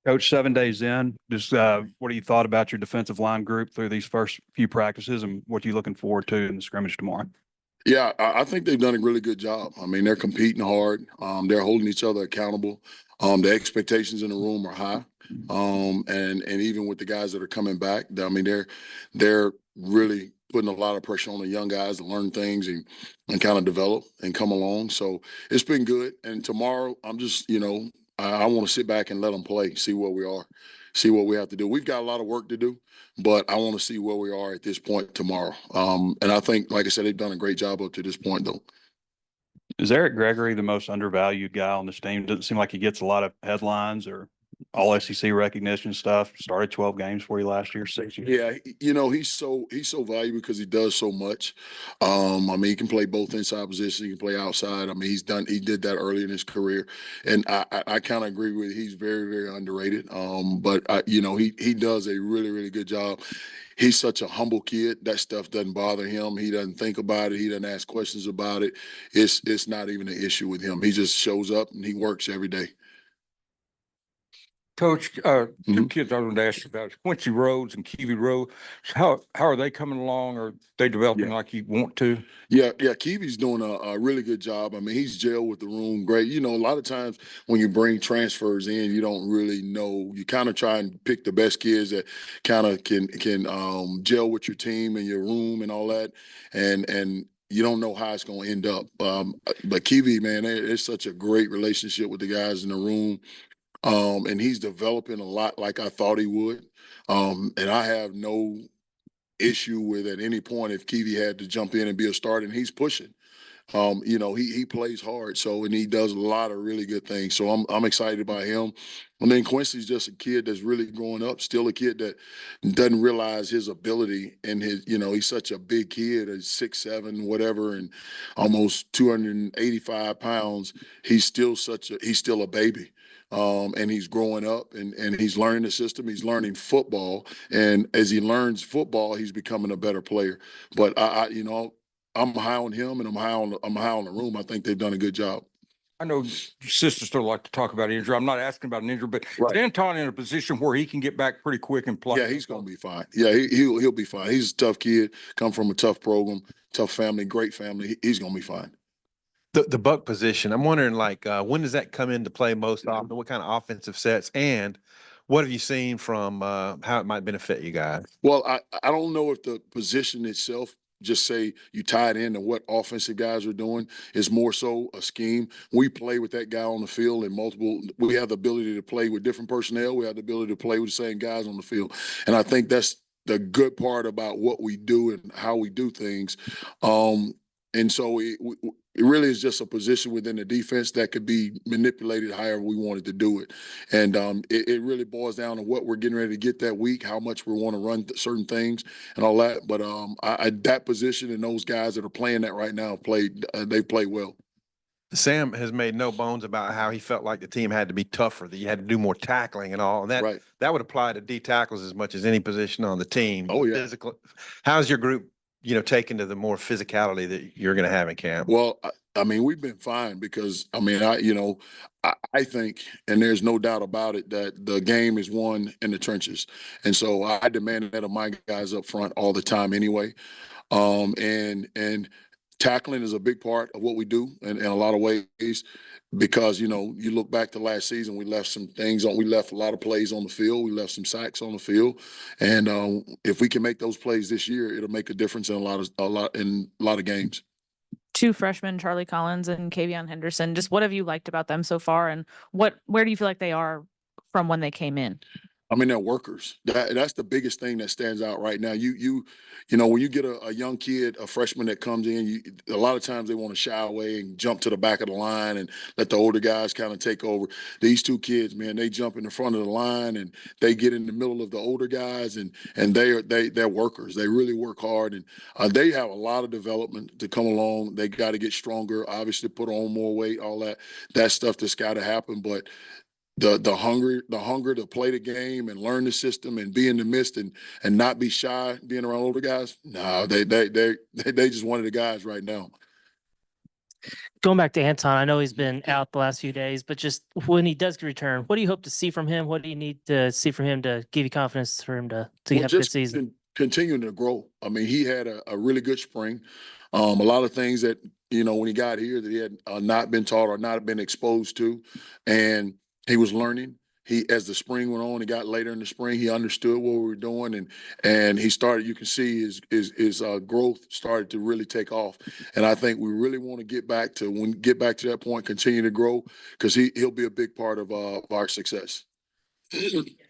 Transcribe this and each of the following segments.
Coach, 7 days in, just what do you thought about your defensive line group through these first few practices, and what are you looking forward to in the scrimmage tomorrow? Yeah, I think they've done a really good job. I mean, they're competing hard. They're holding each other accountable. The expectations in the room are high. And even with the guys that are coming back, I mean, they're really putting a lot of pressure on the young guys to learn things and kind of develop and come along. So it's been good. And tomorrow, I'm just, I want to sit back and let them play, see where we are, see what we have to do. We've got a lot of work to do, but I want to see where we are at this point tomorrow. And I think, like I said, they've done a great job up to this point, though. Is Eric Gregory the most undervalued guy on this team? Doesn't seem like he gets a lot of headlines or all SEC recognition stuff. Started 12 games for you last year, 6 years. Yeah, he's so valuable because he does so much. I mean, he can play both inside positions, he can play outside. I mean, he did that early in his career, and I kind of agree with he's very, very underrated. But he does a really, really good job. He's such a humble kid. That stuff doesn't bother him. He doesn't think about it. He doesn't ask questions about it. It's not even an issue with him. He just shows up and he works every day. Coach, two kids I wanted to ask you about Quincy Rhodes and Kiwi Rhodes. How are they coming along? Are they developing like you want to? Yeah. Kiwi's doing a really good job. I mean, he's gelled with the room great. A lot of times when you bring transfers in, you don't really know. You kind of try and pick the best kids that kind of can gel with your team and your room and all that. And you don't know how it's going to end up. But Kiwi, man, it's such a great relationship with the guys in the room. And he's developing a lot like I thought he would. And I have no issue with at any point if Kiwi had to jump in and be a starter, and he's pushing. He plays hard, and he does a lot of really good things. So I'm excited about him. And then Quincy's just a kid that's really growing up, still a kid that doesn't realize his ability and he's such a big kid, 6'7", whatever, and almost 285 pounds. He's still a baby. And he's growing up and he's learning the system. He's learning football. And as he learns football, he's becoming a better player. But I'm high on him and I'm high on the room. I think they've done a good job. I know sisters still like to talk about injury. I'm not asking about an injury, but is Anton in a position where he can get back pretty quick and play? Yeah, he's going to be fine. Yeah, he'll be fine. He's a tough kid, come from a tough program, tough family, great family. He's going to be fine. The buck position, I'm wondering, when does that come into play most often? What kind of offensive sets, and what have you seen from how it might benefit you guys? Well, I don't know if the position itself, just say you tie it into what offensive guys are doing, is more so a scheme. We play with that guy on the field and we have the ability to play with different personnel. We have the ability to play with the same guys on the field. And I think that's the good part about what we do and how we do things. And so it really is just a position within the defense that could be manipulated however we wanted to do it. And it really boils down to what we're getting ready to get that week, how much we want to run certain things and all that. But that position and those guys that are playing that right now they play well. Sam has made no bones about how he felt like the team had to be tougher, that you had to do more tackling and all. And that would apply to D tackles as much as any position on the team. Oh, yeah. How's your group taken to the more physicality that you're going to have in camp? Well, I mean, we've been fine because, I mean, I think, and there's no doubt about it, that the game is won in the trenches. And so I demand that of my guys up front all the time anyway. And tackling is a big part of what we do in a lot of ways because, you look back to last season, we left some things on. We left a lot of plays on the field. We left some sacks on the field. And if we can make those plays this year, it'll make a difference in a lot of games. Two freshmen, Charlie Collins and Kavion Henderson. Just what have you liked about them so far, and where do you feel like they are from when they came in? I mean, they're workers. That's the biggest thing that stands out right now. When you get a young kid, a freshman that comes in, a lot of times they want to shy away and jump to the back of the line and let the older guys kind of take over. These two kids, man, they jump in the front of the line and they get in the middle of the older guys, and they're workers. They really work hard, and they have a lot of development to come along. They got to get stronger, obviously put on more weight, all that stuff that's got to happen, but the hunger to play the game and learn the system and be in the midst and not be shy being around older guys. No, they just one of the guys right now. Going back to Anton, I know he's been out the last few days, but just when he does return, what do you hope to see from him? What do you need to see from him to give you confidence for him to Well, have a good just season? continuing to grow. I mean, he had a really good spring. A lot of things that, when he got here that he had not been taught or not been exposed to, and he was learning. As the spring went on, he got later in the spring, he understood what we were doing, and he started. You can see his growth started to really take off. And I think we really want to get back to that point, continue to grow, because he'll be a big part of our success.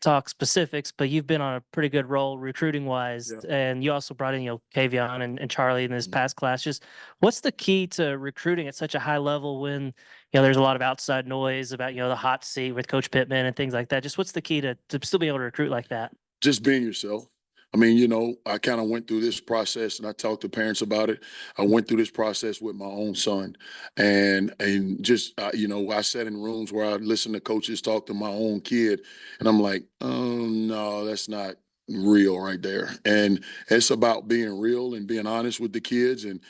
Talk specifics, but you've been on a pretty good roll recruiting wise, Yeah. and you also brought in, Kavion and Charlie in this past class. Just what's the key to recruiting at such a high level when, there's a lot of outside noise about, the hot seat with Coach Pittman and things like that? Just what's the key to still be able to recruit like that? Just being yourself. I mean, I kind of went through this process, and I talked to parents about it. I went through this process with my own son, and just I sat in rooms where I listened to coaches talk to my own kid, and I'm like, oh no, that's not real right there. And it's about being real and being honest with the kids, and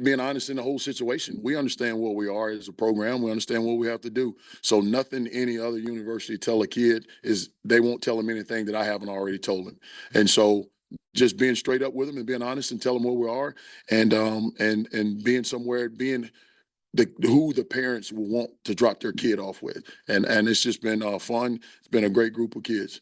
being honest in the whole situation. We understand what we are as a program. We understand what we have to do. So nothing any other university tell a kid is they won't tell them anything that I haven't already told them. And so just being straight up with them and being honest and tell them where we are, and being somewhere, being who the parents will want to drop their kid off with. And it's just been fun. It's been a great group of kids.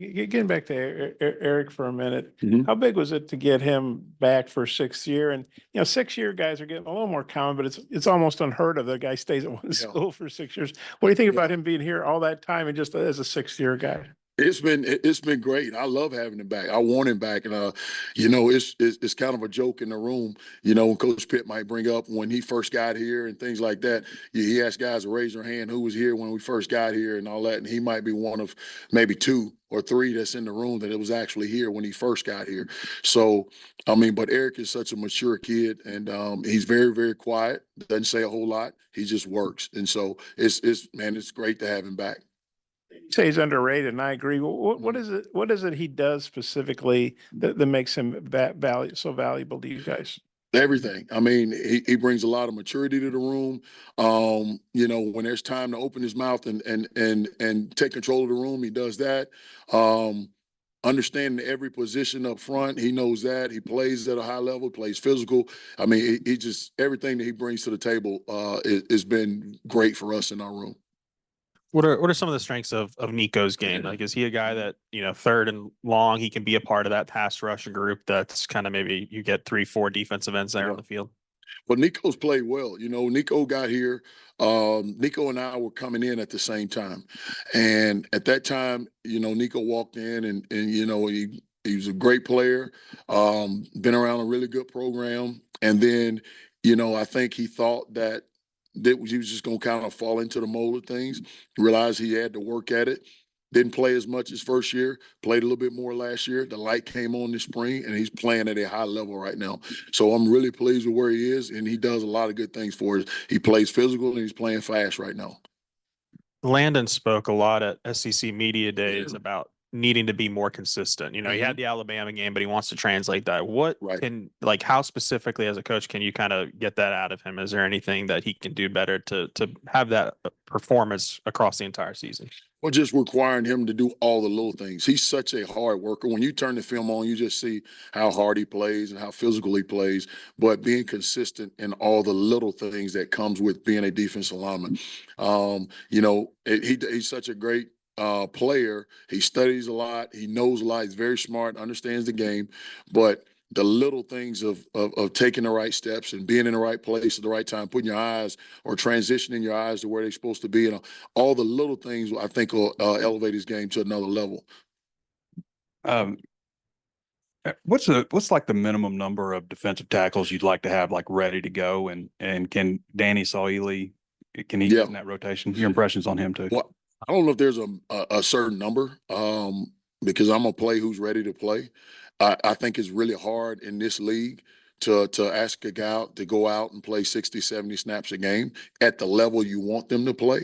Getting back to Eric for a minute, Mhm. how big was it to get him back for 6th year? And 6-year guys are getting a little more common, but it's almost unheard of. The guy stays at one school for 6 years. What do you think about him being here all that time and just as a 6th-year guy? It's been great. I love having him back. I want him back, and it's kind of a joke in the room. When Coach Pitt might bring up when he first got here and things like that. He asked guys to raise their hand who was here when we first got here and all that, and he might be one of maybe 2 or 3 that's in the room that it was actually here when he first got here. So I mean, but Eric is such a mature kid, and he's very, very quiet. Doesn't say a whole lot. He just works, and so it's great to have him back. You say he's underrated, and I agree. What is it? What is it he does specifically that makes him so valuable to you guys? Everything. I mean, he brings a lot of maturity to the room. When there's time to open his mouth and take control of the room, he does that. Understanding every position up front, he knows that. He plays at a high level, plays physical. I mean, he just everything that he brings to the table has been great for us in our room. What are some of the strengths of Nico's game? Like, is he a guy that, third and long, he can be a part of that pass rush group that's kind of maybe you get 3-4 defensive ends there on the field? Well, Nico's played well. Nico got here. Nico and I were coming in at the same time. And at that time, Nico walked in and he was a great player, been around a really good program. And then, I think he thought that he was just going to kind of fall into the mold of things, realized he had to work at it. Didn't play as much his first year, played a little bit more last year. The light came on this spring, and he's playing at a high level right now. So I'm really pleased with where he is, and he does a lot of good things for us. He plays physical, and he's playing fast right now. Landon spoke a lot at SEC Media Days about needing to be more consistent. He had the Alabama game, but he wants to translate that. How specifically as a coach can you kind of get that out of him? Is there anything that he can do better to have that performance across the entire season? Well, just requiring him to do all the little things. He's such a hard worker. When you turn the film on, you just see how hard he plays and how physical he plays, but being consistent in all the little things that comes with being a defensive lineman. He's such a great player. He studies a lot. He knows a lot. He's very smart, understands the game, but the little things of taking the right steps and being in the right place at the right time, putting your eyes or transitioning your eyes to where they're supposed to be, and all the little things I think will elevate his game to another level. What's like the minimum number of defensive tackles you'd like to have like ready to go, and can Danny Saili, can he get in that rotation? Your impressions on him too? Well, I don't know if there's a certain number because I'm gonna play who's ready to play. I think it's really hard in this league to ask a guy to go out and play 60, 70 snaps a game at the level you want them to play.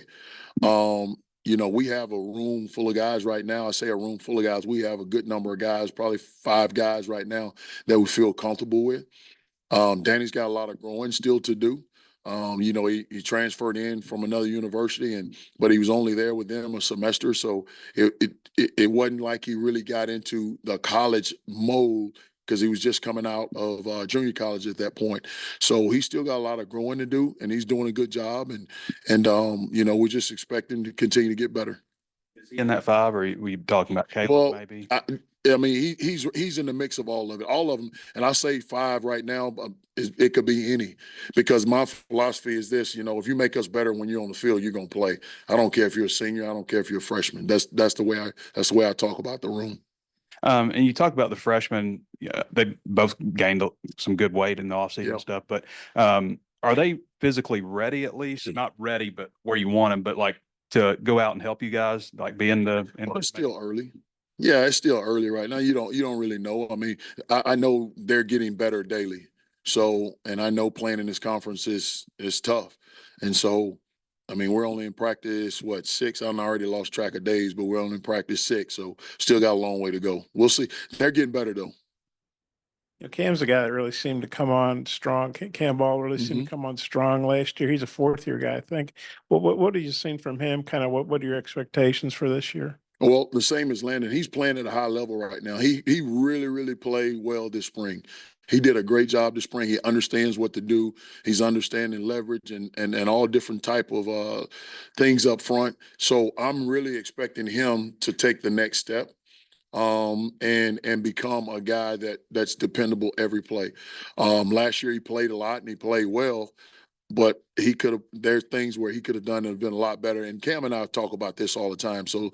We have a room full of guys right now. I say a room full of guys. We have a good number of guys, probably 5 guys right now that we feel comfortable with. Danny's got a lot of growing still to do. You know, he transferred in from another university, but he was only there with them a semester, so it wasn't like he really got into the college mode because he was just coming out of junior college at that point. So he's still got a lot of growing to do, and he's doing a good job. And you know, we just expect him to continue to get better. Is he in that five, or are we talking about Caleb Well, maybe? I mean, he's in the mix of all of them, and I say five right now, but it could be any, because my philosophy is this: you know, if you make us better when you're on the field, you're gonna play. I don't care if you're a senior, I don't care if you're a freshman. That's the way I talk about the room. And you talk about the freshmen, yeah, they both gained some good weight in the offseason and stuff, but are they physically ready at least? Not ready, but where you want them, but like to go out and help you guys, like be in the. Well, it's still early. Yeah, it's still early right now. You don't really know. I mean, I know they're getting better daily. So, and I know playing in this conference is tough. And so, I mean, we're only in practice, what, 6? I already lost track of days, but we're only in practice 6. So still got a long way to go. We'll see. They're getting better though. You know, Cam's the guy that really seemed to come on strong. Cam Ball really seemed to come on strong last year. He's a 4th-year guy, I think. What have you seen from him? Kind of what are your expectations for this year? Well, the same as Landon. He's playing at a high level right now. He really played well this spring. He did a great job this spring. He understands what to do. He's understanding leverage and all different type of things up front. So I'm really expecting him to take the next step and become a guy that's dependable every play. Last year he played a lot and he played well, but he could have, there's things where he could have done and been a lot better. And Cam and I talk about this all the time. So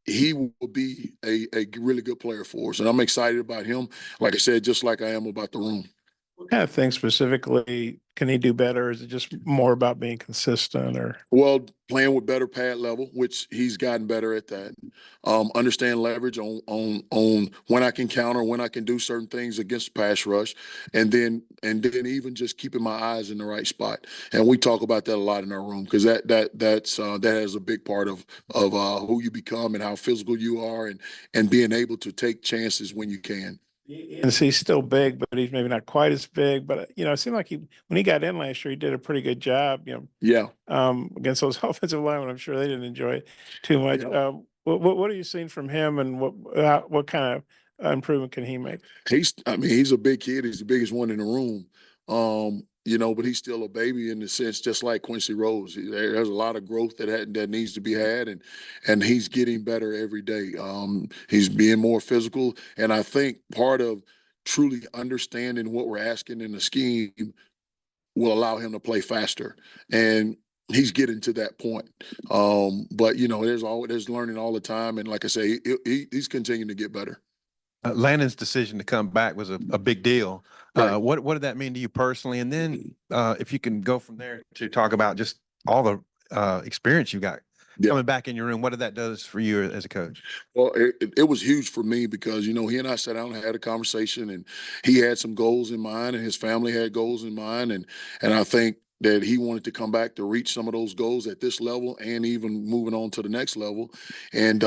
he will be a really good player for us. And I'm excited about him. Like I said, just like I am about the room. What kind of things specifically can he do better? Is it just more about being consistent, or? Well, playing with better pad level, which he's gotten better at that. Understand leverage on when I can counter, when I can do certain things against pass rush, and then even just keeping my eyes in the right spot. And we talk about that a lot in our room, because that has a big part of who you become and how physical you are, and being able to take chances when you can. And he's still big, but he's maybe not quite as big. But you know, it seemed like when he got in last year, he did a pretty good job. You know, yeah, against those offensive linemen, I'm sure they didn't enjoy it too much. Yeah. What are you seeing from him, and what kind of improvement can he make? He's a big kid. He's the biggest one in the room. You know, but he's still a baby in the sense, just like Quincy Rose. There's a lot of growth that needs to be had, and he's getting better every day. He's being more physical, and I think part of truly understanding what we're asking in the scheme will allow him to play faster, and he's getting to that point. But you know, there's learning all the time, and like I say, he's continuing to get better. Landon's decision to come back was a big deal. Right. What did that mean to you personally? And then if you can go from there to talk about just all the experience you got coming back in your room, what did that do for you as a coach? Well, it was huge for me because, you know, he and I sat down and had a conversation, and he had some goals in mind, and his family had goals in mind. And I think that he wanted to come back to reach some of those goals at this level and even moving on to the next level. And,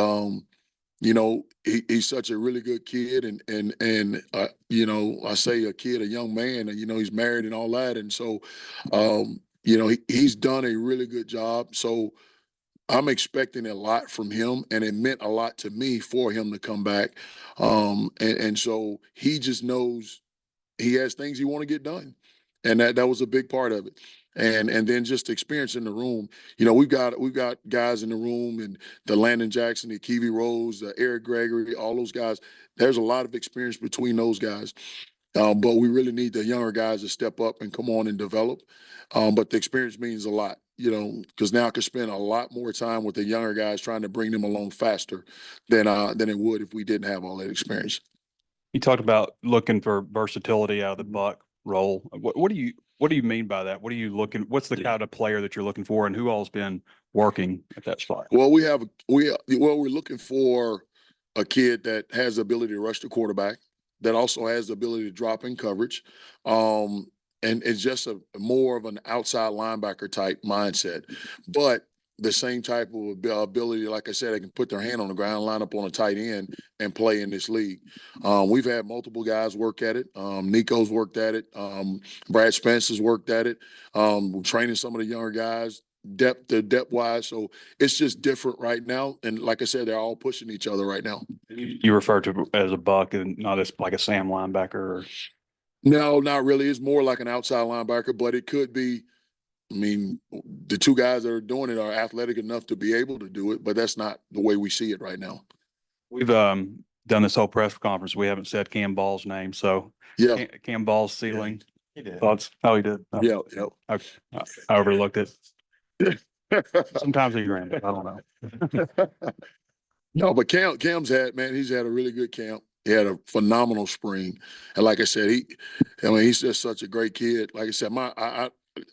you know, he's such a really good kid, and you know, I say a kid, a young man, and you know, he's married and all that, and so, you know, he's done a really good job. So I'm expecting a lot from him, and it meant a lot to me for him to come back, and so he just knows he has things he want to get done, and that was a big part of it. And then just experience in the room. You know, we've got guys in the room, and the Landon Jackson, the Kiwi Rose, the Eric Gregory, all those guys. There's a lot of experience between those guys, but we really need the younger guys to step up and come on and develop. But the experience means a lot, you know, because now I can spend a lot more time with the younger guys trying to bring them along faster than it would if we didn't have all that experience. You talked about looking for versatility out of the buck role. What do you mean by that? What are you looking? What's the kind of player that you're looking for, and who all's been working at that spot? Well, we're looking for a kid that has the ability to rush the quarterback, that also has the ability to drop in coverage, and it's just more of an outside linebacker type mindset. But the same type of ability. Like I said, they can put their hand on the ground, line up on a tight end, and play in this league. We've had multiple guys work at it. Nico's worked at it. Brad Spence has worked at it. We're training some of the younger guys depth wise. So it's just different right now. And like I said, they're all pushing each other right now. You refer to as a buck and not as like a Sam linebacker? Or... No, not really. It's more like an outside linebacker, but it could be. I mean, the two guys that are doing it are athletic enough to be able to do it, but that's not the way we see it right now. We've done this whole press conference. We haven't said Cam Ball's name. So yeah, Cam Ball's ceiling. He did. Thoughts? Oh, he did. Oh, yeah. okay. I overlooked it. Sometimes he ran it. I don't know. No, but Cam's he's had a really good camp. He had a phenomenal spring. And like I said, he's just such a great kid. Like I said,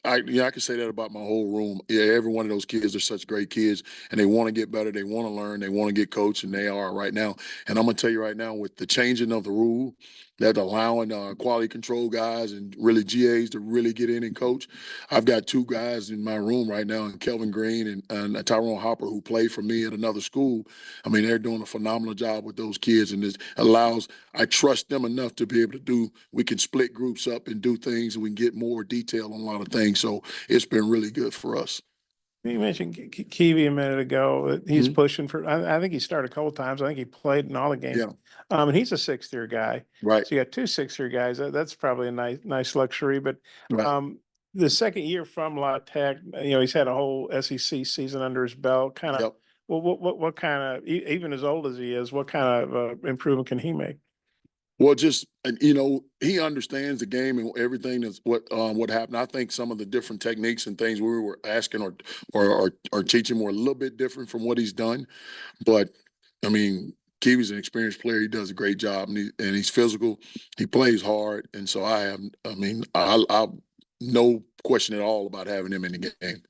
I can say that about my whole room. Yeah, every one of those kids are such great kids, and they want to get better. They want to learn. They want to get coached, and they are right now. And I'm going to tell you right now, with the changing of the rule, that allowing quality control guys and really GAs to really get in and coach. I've got two guys in my room right now, and Kelvin Green and Tyrone Hopper, who play for me at another school. I mean, they're doing a phenomenal job with those kids, and it allows, I trust them enough to be able to we can split groups up and do things, and we can get more detail on a lot of things. So it's been really good for us. You mentioned Kiwi a minute ago. He's pushing for. I think he started a couple of times. I think he played in all the games. Yeah. And he's a sixth-year guy. Right. So you got two sixth-year guys. That's probably a nice luxury. But right. The second year from La Tech, he's had a whole SEC season under his belt. Kind of. Yep. Well, what kind of, even as old as he is, what kind of improvement can he make? Well, just he understands the game and everything that's what happened. I think some of the different techniques and things we were asking or teaching were a little bit different from what he's done. But I mean, Kiwi's an experienced player. He does a great job, and he's physical. He plays hard, and so I no question at all about having him in the game.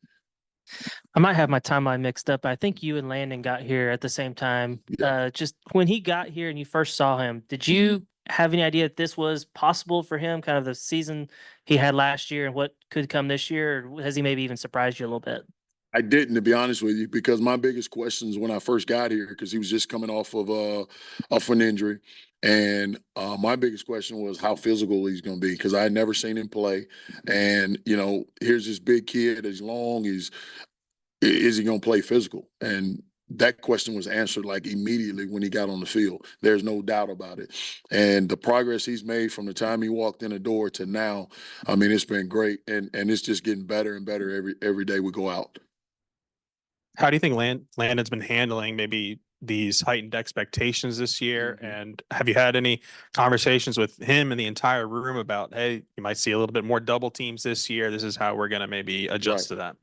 I might have my timeline mixed up. I think you and Landon got here at the same time. Yeah. Just when he got here and you first saw him, did you have any idea that this was possible for him, kind of the season he had last year and what could come this year? Or has he maybe even surprised you a little bit? I didn't, to be honest with you, because my biggest questions when I first got here, because he was just coming off an injury, and my biggest question was how physical he's going to be, because I had never seen him play, and here's this big kid, he's long, is he going to play physical? And that question was answered like immediately when he got on the field. There's no doubt about it. And the progress he's made from the time he walked in the door to now, I mean, it's been great, and it's just getting better and better every day we go out. How do you think Landon's been handling maybe these heightened expectations this year? And have you had any conversations with him and the entire room about, hey, you might see a little bit more double teams this year. This is how we're going to maybe adjust to that.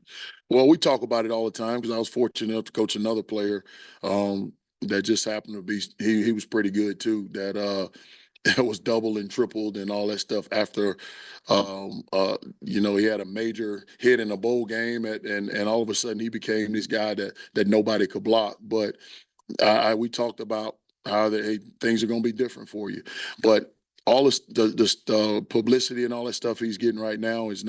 Well, we talk about it all the time because I was fortunate enough to coach another player that just happened to be, he was pretty good too, that was doubled and tripled and all that stuff after, he had a major hit in a bowl game and all of a sudden he became this guy that nobody could block. But we talked about how things are going to be different for you. But all this, the publicity and all that stuff he's getting right now is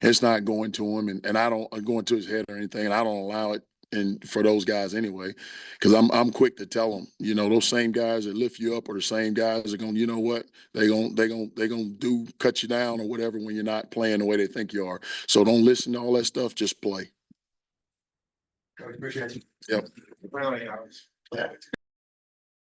it's not going to him, and I don't go into his head or anything, and I don't allow it. And for those guys anyway, because I'm quick to tell them, those same guys that lift you up are the same guys that going, they're gonna cut you down or whatever when you're not playing the way they think you are. So don't listen to all that stuff. Just play. Appreciate you. Yep. Well,